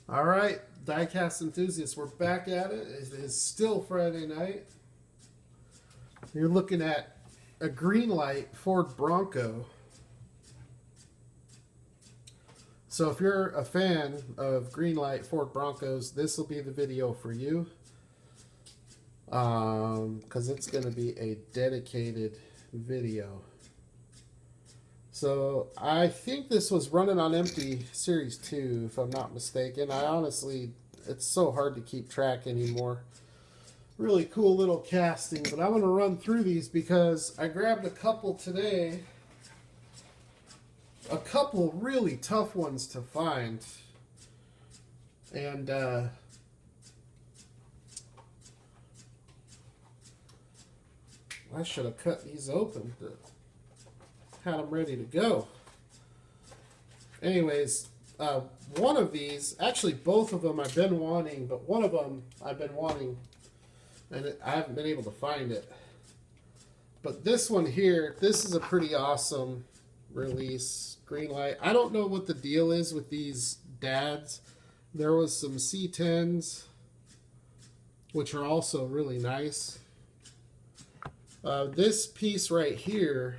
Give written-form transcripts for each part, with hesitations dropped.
All right, diecast enthusiasts, we're back at it. It is still Friday night. You're looking at a Greenlight Ford Bronco. So if you're a fan of Greenlight Ford Broncos, this will be the video for you. Because it's going to be a dedicated video. So I think this was running on empty Series 2, if I'm not mistaken. I honestly, it's so hard to keep track anymore. Really cool little casting, but I'm going to run through these because I grabbed a couple today. A couple really tough ones to find. And I should have cut these open to had them ready to go. Anyways, one of these, actually both of them I've been wanting, but one of them I've been wanting and I haven't been able to find it. But this one here, this is a pretty awesome release. Greenlight. I don't know what the deal is with these dads. There was some C10s, which are also really nice. This piece right here,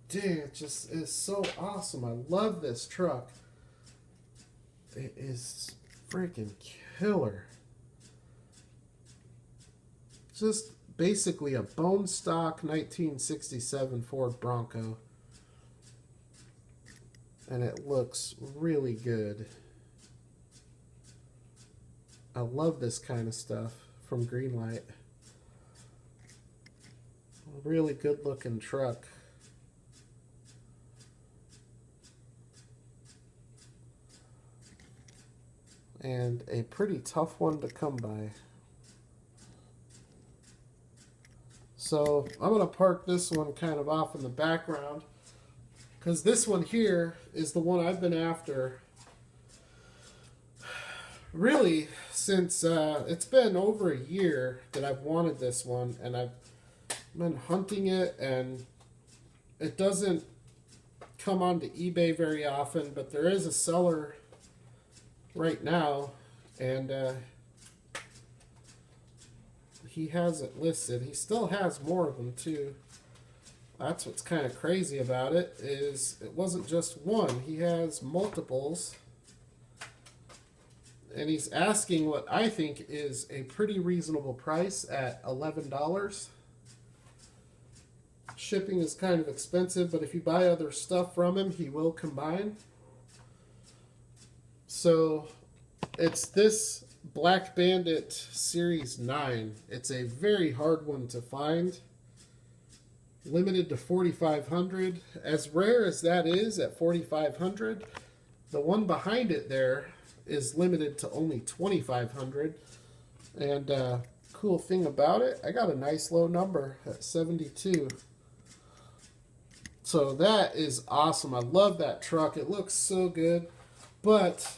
dude, it just is so awesome. I love this truck. It is freaking killer. Just basically a bone stock 1967 Ford Bronco. And it looks really good. I love this kind of stuff from Greenlight. Really good looking truck. And a pretty tough one to come by. So I'm going to park this one kind of off in the background because this one here is the one I've been after really since it's been over a year that I've wanted this one, and I've been hunting it, and it doesn't come onto eBay very often, but there is a seller right now, and he has it listed. He still has more of them too. That's what's kind of crazy about it, is it wasn't just one. He has multiples, and he's asking what I think is a pretty reasonable price at $11. Shipping is kind of expensive, but if you buy other stuff from him, he will combine. So it's this Black Bandit Series 9. It's a very hard one to find. Limited to 4,500. As rare as that is at 4,500, the one behind it there is limited to only 2,500. And cool thing about it, I got a nice low number at 72. So that is awesome. I love that truck. It looks so good. But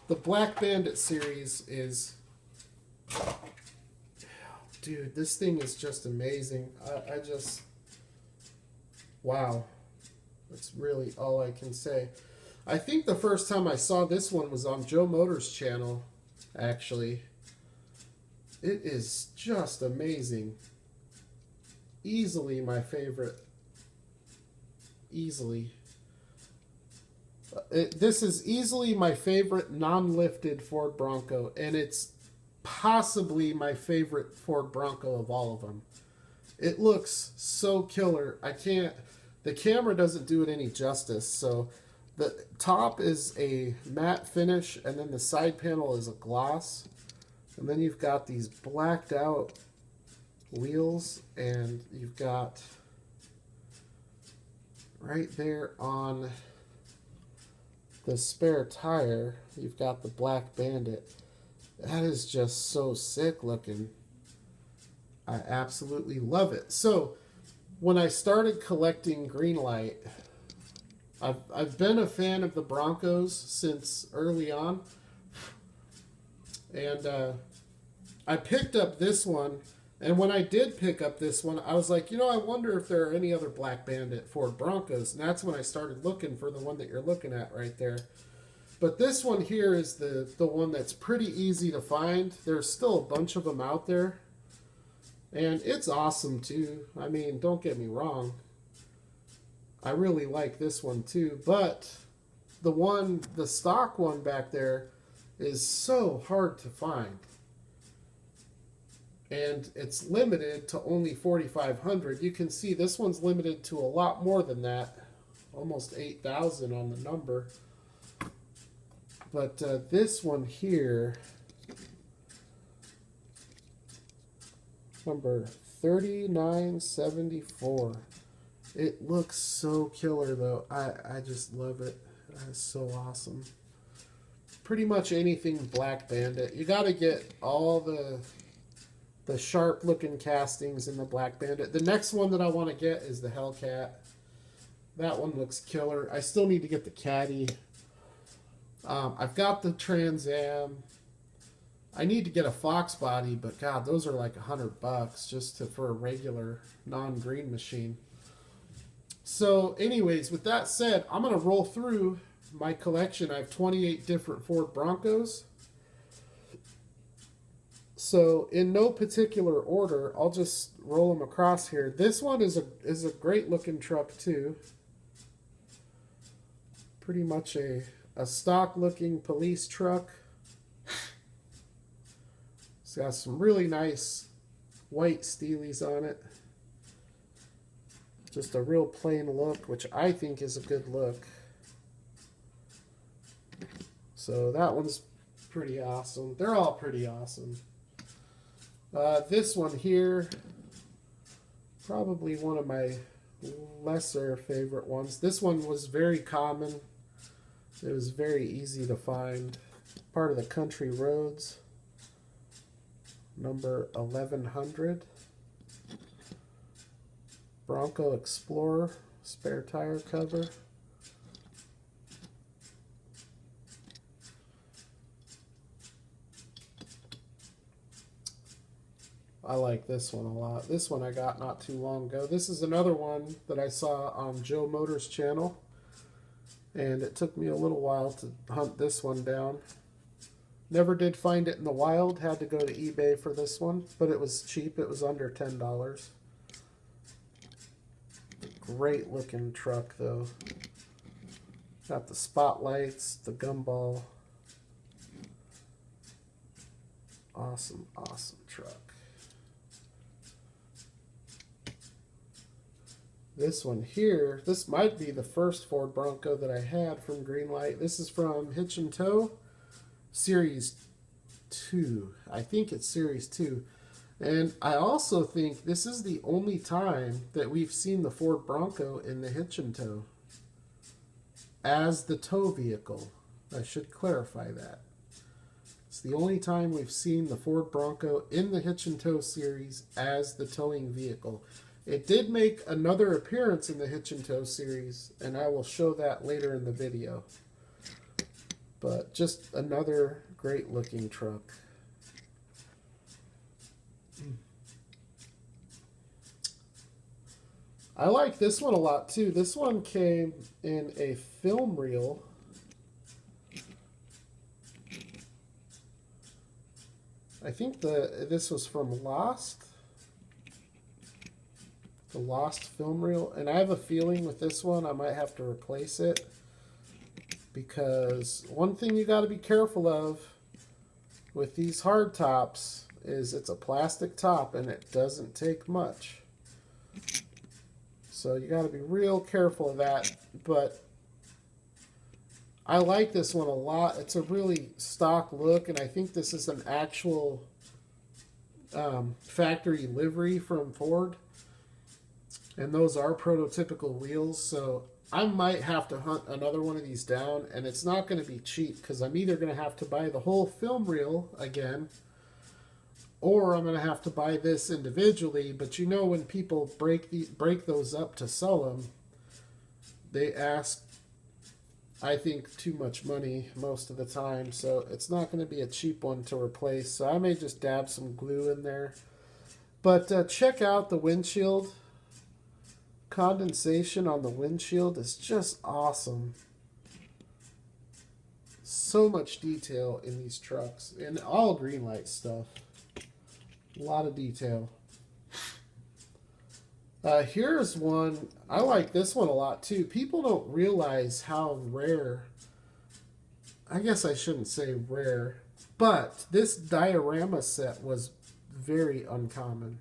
the Black Bandit series is, dude, this thing is just amazing. I just, wow. That's really all I can say. I think the first time I saw this one was on Joe Motors' channel, actually. It is just amazing. Easily my favorite. Easily. This is easily my favorite non-lifted Ford Bronco, and it's possibly my favorite Ford Bronco of all of them. It looks so killer. The camera doesn't do it any justice. So the top is a matte finish, and then the side panel is a gloss. And then you've got these blacked out wheels, and you've got right there on the spare tire, you've got the Black Bandit. That is just so sick looking. I absolutely love it. So when I started collecting Greenlight, I've been a fan of the Broncos since early on. And I picked up this one And when I did pick up this one, I was like, you know, I wonder if there are any other Black Bandit Ford Broncos. And that's when I started looking for the one that you're looking at right there. But this one here is the one that's pretty easy to find. There's still a bunch of them out there. And it's awesome too. I mean, don't get me wrong. I really like this one too. But the stock one back there is so hard to find. And it's limited to only 4,500. You can see this one's limited to a lot more than that. Almost 8,000 on the number. But this one here, number 3974. It looks so killer though. I just love it. It's so awesome. Pretty much anything Black Bandit. You got to get all the sharp looking castings in the Black Bandit. The next one that I want to get is the Hellcat. That one looks killer. I still need to get the Caddy. I've got the Trans Am. I need to get a Fox body, but God, those are like $100 just for a regular non-green machine. So anyways, with that said, I'm going to roll through my collection. I have 28 different Ford Broncos. So in no particular order, I'll just roll them across here. This one is a great looking truck too. Pretty much a stock looking police truck. It's got some really nice white steelies on it. Just a real plain look, which I think is a good look. So that one's pretty awesome. They're all pretty awesome. This one here, probably one of my lesser favorite ones. This one was very common. It was very easy to find. Part of the Country Roads, number 1100. Bronco Explorer, spare tire cover. I like this one a lot. This one I got not too long ago. This is another one that I saw on Joe Motors' channel. And it took me a little while to hunt this one down. Never did find it in the wild. Had to go to eBay for this one. But it was cheap. It was under $10. Great looking truck though. Got the spotlights, the gumball. Awesome, awesome truck. This one here, this might be the first Ford Bronco that I had from Greenlight. This is from Hitch and Tow, Series 2. I think it's Series 2. And I also think this is the only time that we've seen the Ford Bronco in the Hitch and Tow as the tow vehicle. I should clarify that. It's the only time we've seen the Ford Bronco in the Hitch and Tow series as the towing vehicle. It did make another appearance in the Hitch and Tow series, and I will show that later in the video. But just another great looking truck. I like this one a lot too. This one came in a film reel. I think this was from Lost. The Lost film reel. And I have a feeling with this one I might have to replace it. Because one thing you got to be careful of with these hard tops is it's a plastic top and it doesn't take much. So you got to be real careful of that. But I like this one a lot. It's a really stock look, and I think this is an actual factory livery from Ford. And those are prototypical wheels, so I might have to hunt another one of these down, and it's not going to be cheap because I'm either going to have to buy the whole film reel again, or I'm going to have to buy this individually. But you know, when people break those up to sell them, they ask, I think, too much money most of the time, so it's not going to be a cheap one to replace. So I may just dab some glue in there. But check out the windshield. Condensation on the windshield is just awesome. So much detail in these trucks. And all Greenlight stuff. A lot of detail. Here's one. I like this one a lot too. People don't realize how rare. I guess I shouldn't say rare. But this diorama set was very uncommon.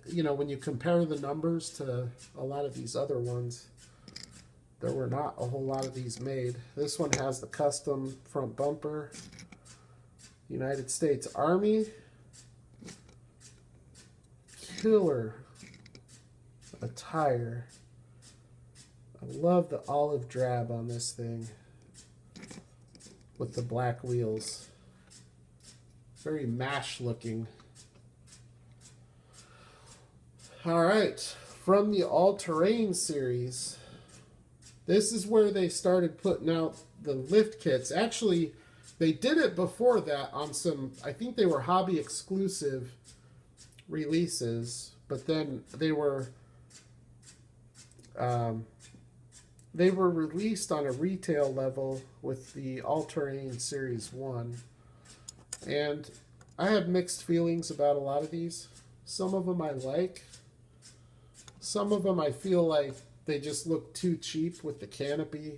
You know, when you compare the numbers to a lot of these other ones, there were not a whole lot of these made. This one has the custom front bumper. United States Army. Killer attire. I love the olive drab on this thing with the black wheels. Very MASH looking. Alright, from the all-terrain series, this is where they started putting out the lift kits. Actually, they did it before that on some, I think they were hobby exclusive releases, but then they were released on a retail level with the all-terrain series 1. And I have mixed feelings about a lot of these. Some of them I like. Some of them I feel like they just look too cheap with the canopy.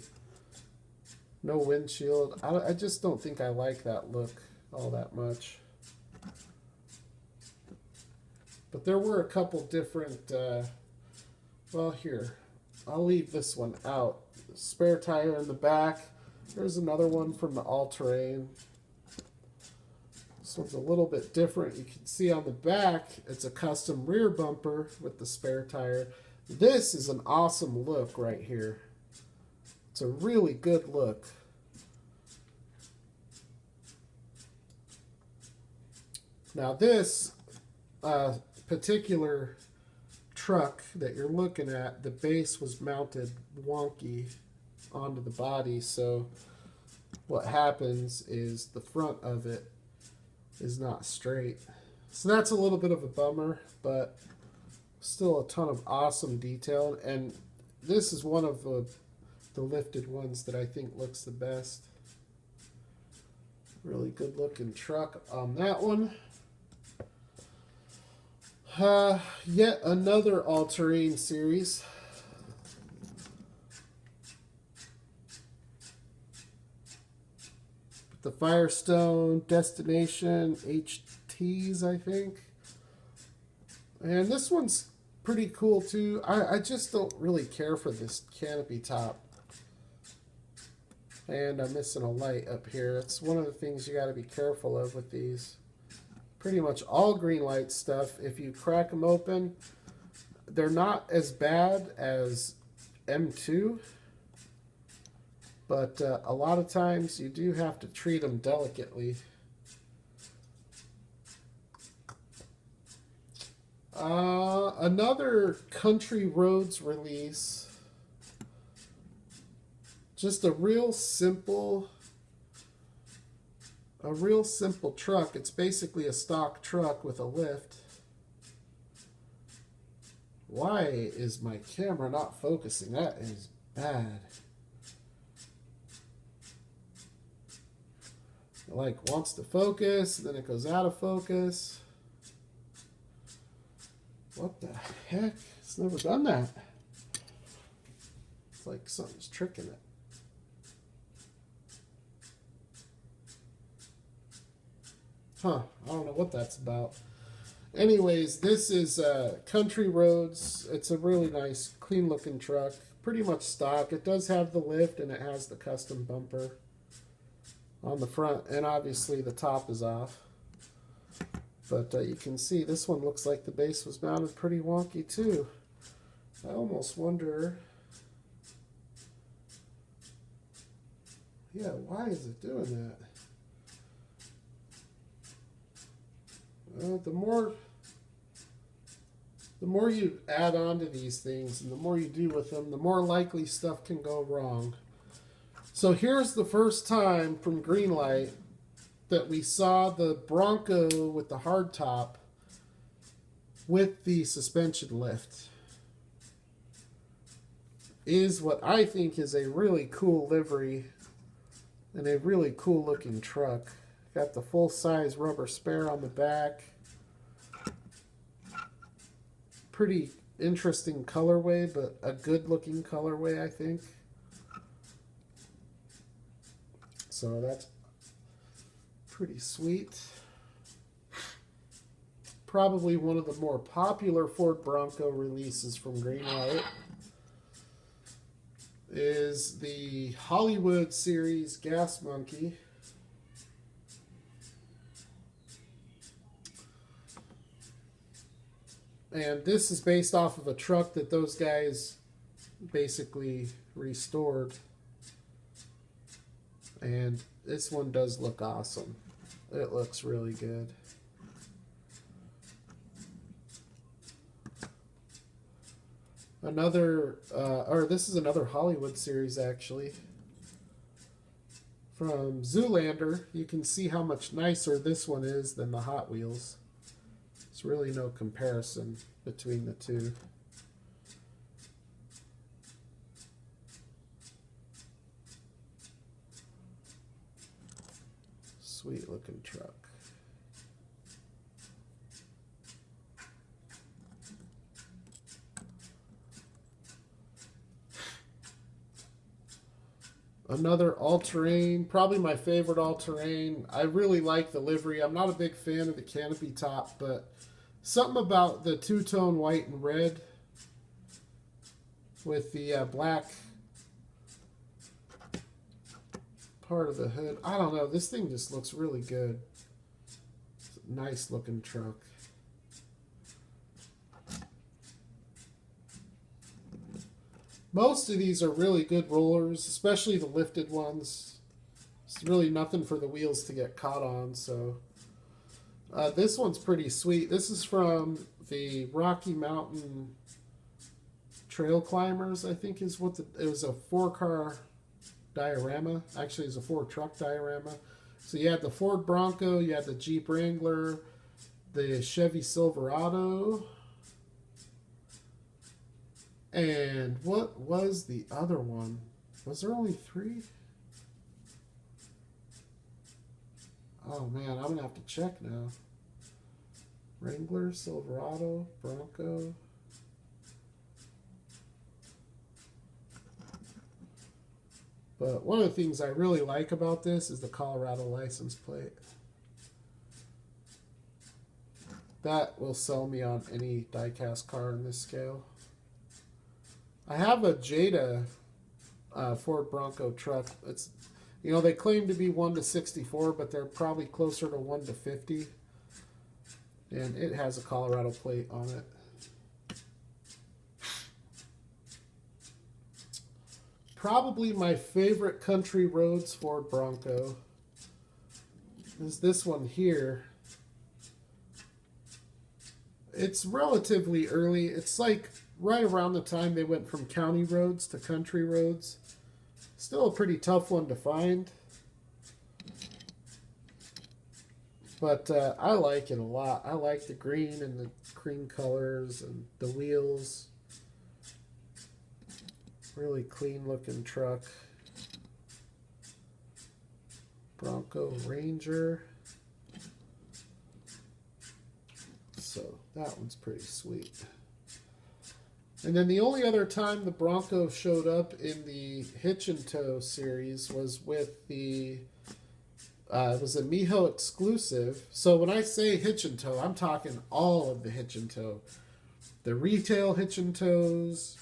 No windshield. I just don't think I like that look all that much. But there were a couple different, well, here, I'll leave this one out. Spare tire in the back. There's another one from the all-terrain. This one's a little bit different. You can see on the back, it's a custom rear bumper with the spare tire. This is an awesome look right here. It's a really good look. Now this particular truck that you're looking at, the base was mounted wonky onto the body, so what happens is the front of it is not straight. So that's a little bit of a bummer, but still a ton of awesome detail. And this is one of the lifted ones that I think looks the best. Really good looking truck on that one. Yet another all-terrain series. The Firestone Destination HTs, I think. And this one's pretty cool too. I just don't really care for this canopy top. And I'm missing a light up here. It's one of the things you got to be careful of with these. Pretty much all Greenlight stuff, if you crack them open, they're not as bad as M2. But a lot of times you do have to treat them delicately. Another Country Roads release. Just a real simple truck. It's basically a stock truck with a lift. Why is my camera not focusing? That is bad. It like wants to focus, then it goes out of focus. What the heck? It's never done that. It's like something's tricking it. Huh, I don't know what that's about. Anyways, this is Country Roads. It's a really nice, clean looking truck. Pretty much stock. It does have the lift and it has the custom bumper on the front. And obviously the top is off. But you can see this one looks like the base was mounted pretty wonky too. I almost wonder... Yeah, why is it doing that? The more you add on to these things and the more you do with them, the more likely stuff can go wrong. So here's the first time from Greenlight that we saw the Bronco with the hardtop with the suspension lift is what I think is a really cool livery and a really cool looking truck. Got the full-size rubber spare on the back. Pretty interesting colorway, but a good looking colorway, I think. So that's pretty sweet. Probably one of the more popular Ford Bronco releases from Greenlight is the Hollywood series Gas Monkey. And this is based off of a truck that those guys basically restored. And this one does look awesome. It looks really good. This is another Hollywood series actually. From Zoolander, you can see how much nicer this one is than the Hot Wheels. There's really no comparison between the two. Sweet looking truck. Another all-terrain, probably my favorite all-terrain. I really like the livery. I'm not a big fan of the canopy top, but something about the two-tone white and red with the black part of the hood. I don't know. This thing just looks really good. It's a nice looking truck. Most of these are really good rollers, especially the lifted ones. It's really nothing for the wheels to get caught on, so this one's pretty sweet. This is from the Rocky Mountain Trail Climbers, I think is what it was a 4-car diorama. Actually, it was a 4-truck diorama. So you had the Ford Bronco, you had the Jeep Wrangler, the Chevy Silverado, and what was the other one? Was there only 3? Oh man, I'm gonna have to check now. Wrangler, Silverado, Bronco. But one of the things I really like about this is the Colorado license plate. That will sell me on any diecast car in this scale. I have a Jada Ford Bronco truck. It's, you know, they claim to be 1/64, but they're probably closer to 1/50. And it has a Colorado plate on it. Probably my favorite country roads Ford Bronco is this one here. It's relatively early. It's like right around the time they went from county roads to country roads. Still a pretty tough one to find. But I like it a lot. I like the green and the cream colors and the wheels. Really clean looking truck. Bronco Ranger. So that one's pretty sweet. And then the only other time the Bronco showed up in the Hitch and Tow series was with the, it was a Miho exclusive. So when I say Hitch and Tow, I'm talking all of the Hitch and Tow. The retail Hitch and Tows,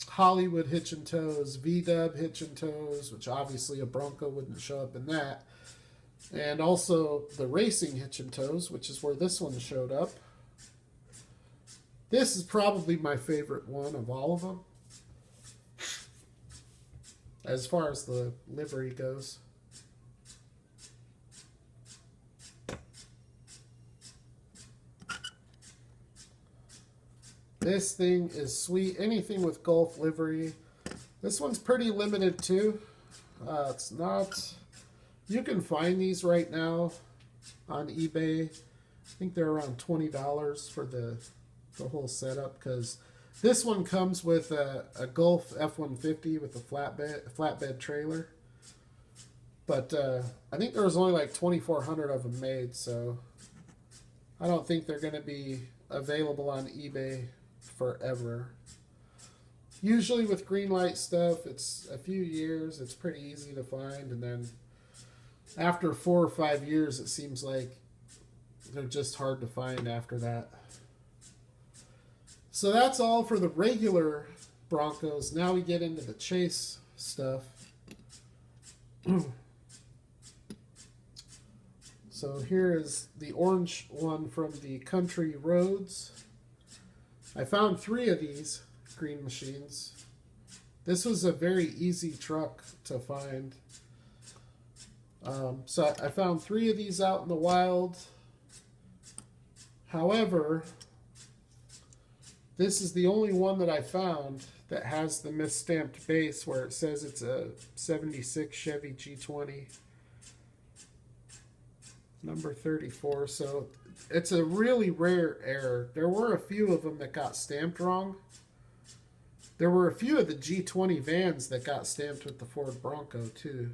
Hollywood Hitch and Tows, V-Dub Hitch and Tows, which obviously a Bronco wouldn't show up in that. And also the racing Hitch and Tows, which is where this one showed up. This is probably my favorite one of all of them, as far as the livery goes. This thing is sweet. Anything with Gulf livery. This one's pretty limited too. It's not... You can find these right now on eBay. I think they're around $20 for the whole setup, because this one comes with a Gulf F-150 with a flatbed trailer. But I think there was only like 2,400 of them made, so I don't think they're going to be available on eBay forever. Usually with Greenlight stuff, it's a few years, it's pretty easy to find, and then after 4 or 5 years, it seems like they're just hard to find after that. So that's all for the regular Broncos. Now we get into the chase stuff. So here is the orange one from the Country Roads. I found 3 of these green machines. This was a very easy truck to find. So I found 3 of these out in the wild. However, this is the only one that I found that has the misstamped base where it says it's a 76 Chevy G20. Number 34, so it's a really rare error. There were a few of them that got stamped wrong. There were a few of the G20 vans that got stamped with the Ford Bronco too.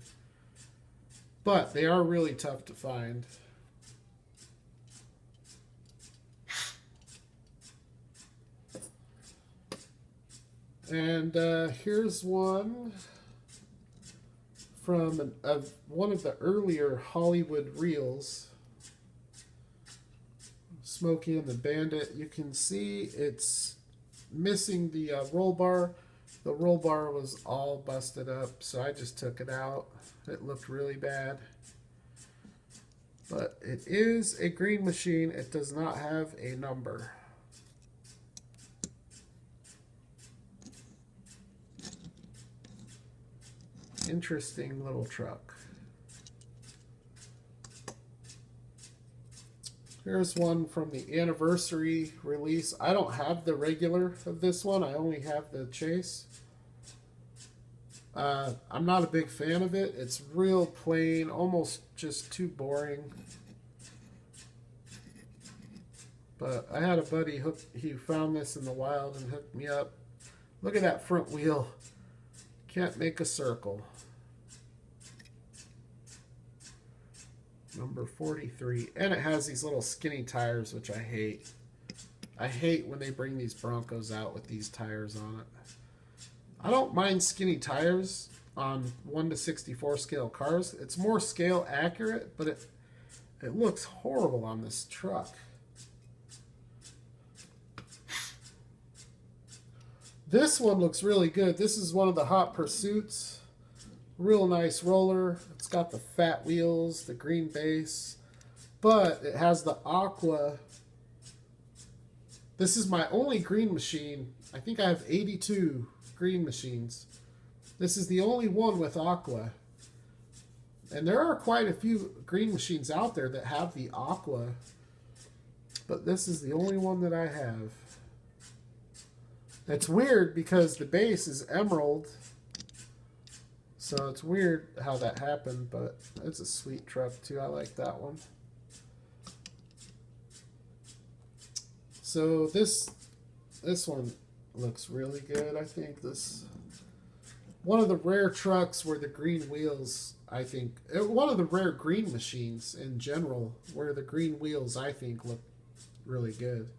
But they are really tough to find. And here's one from one of the earlier Hollywood reels, Smokey and the Bandit. You can see it's missing the roll bar. The roll bar was all busted up, so I just took it out. It looked really bad. But it is a green machine. It does not have a number. Interesting little truck. Here's one from the anniversary release. I don't have the regular of this one. I only have the chase. I'm not a big fan of it. It's real plain, almost just too boring. But I had a buddy he found this in the wild and hooked me up. Look at that front wheel. Can't make a circle. Number 43. And it has these little skinny tires, which I hate. I hate when they bring these Broncos out with these tires on it. I don't mind skinny tires on 1/64 scale cars. It's more scale accurate, but it looks horrible on this truck. This one looks really good. This is one of the Hot Pursuits. Real nice roller. It's got the fat wheels, the green base, but it has the aqua. This is my only green machine. I think I have 82 green machines. This is the only one with aqua. And there are quite a few green machines out there that have the aqua, but this is the only one that I have. It's weird because the base is emerald, so it's weird how that happened, but it's a sweet truck too. I like that one. So this one looks really good. I think this one of the rare trucks where the green wheels, I think, one of the rare green machines in general where the green wheels, I think, look really good.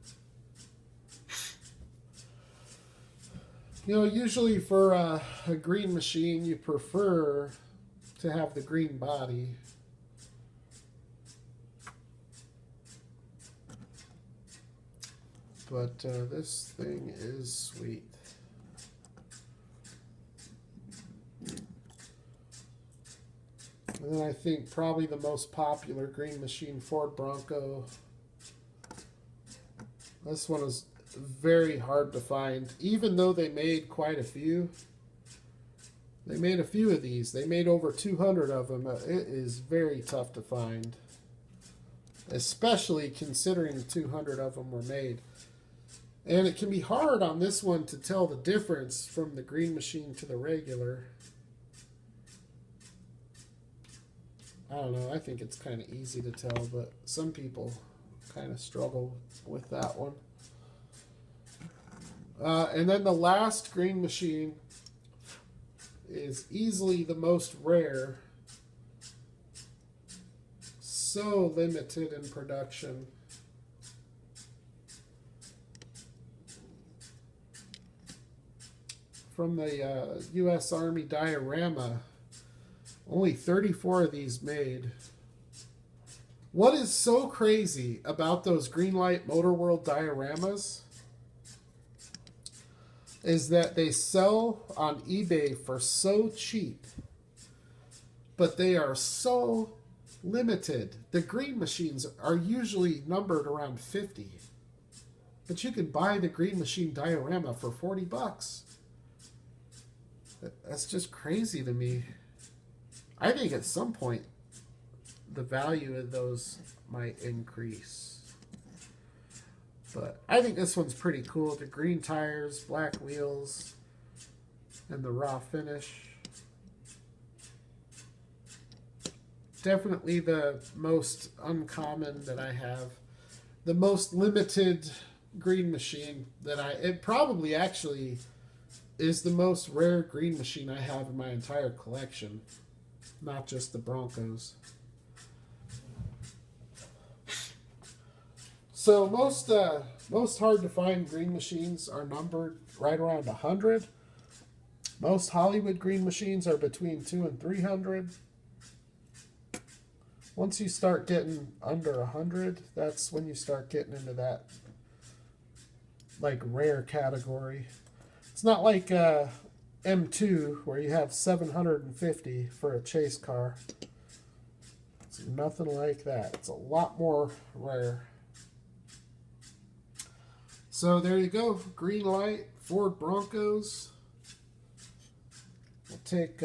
You know, usually for a green machine, you prefer to have the green body. But this thing is sweet. And then I think probably the most popular green machine, Ford Bronco. This one is very hard to find, even though they made quite a few. They made a few of these. They made over 200 of them. It is very tough to find, especially considering 200 of them were made. And it can be hard on this one to tell the difference from the green machine to the regular. I don't know. I think it's kind of easy to tell, but some people kind of struggle with that one. And then the last green machine is easily the most rare. So limited in production. From the U.S. Army diorama. Only 34 of these made. What is so crazy about those Greenlight Motor World dioramas is that they sell on eBay for so cheap, but they are so limited. The green machines are usually numbered around 50, but you can buy the green machine diorama for 40 bucks. That's just crazy to me. I think at some point the value of those might increase. But I think this one's pretty cool. The green tires, black wheels, and the raw finish. Definitely the most uncommon that I have. The most limited green machine that it probably actually is the most rare green machine I have in my entire collection. Not just the Broncos. So most hard to find green machines are numbered right around 100. Most Hollywood green machines are between 200 and 300. Once you start getting under 100, that's when you start getting into that like rare category. It's not like M2 where you have 750 for a chase car. It's nothing like that. It's a lot more rare. So there you go, Greenlight, Ford Broncos. We'll take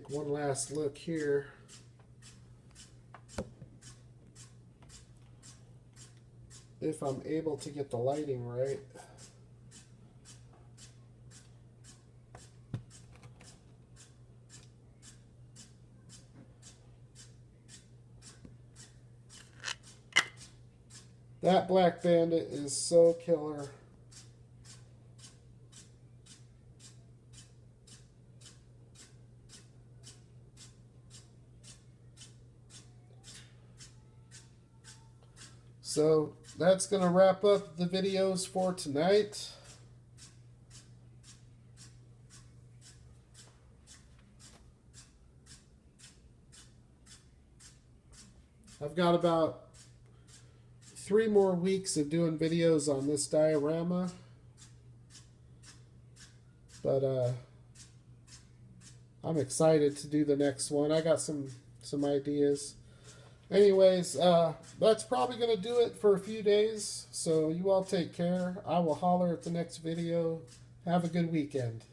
one last look here. If I'm able to get the lighting right. That black Bandit is so killer. So that's going to wrap up the videos for tonight. I've got about 3 more weeks of doing videos on this diorama. But I'm excited to do the next one. I got some ideas. Anyways, that's probably going to do it for a few days. So you all take care. I will holler at the next video. Have a good weekend.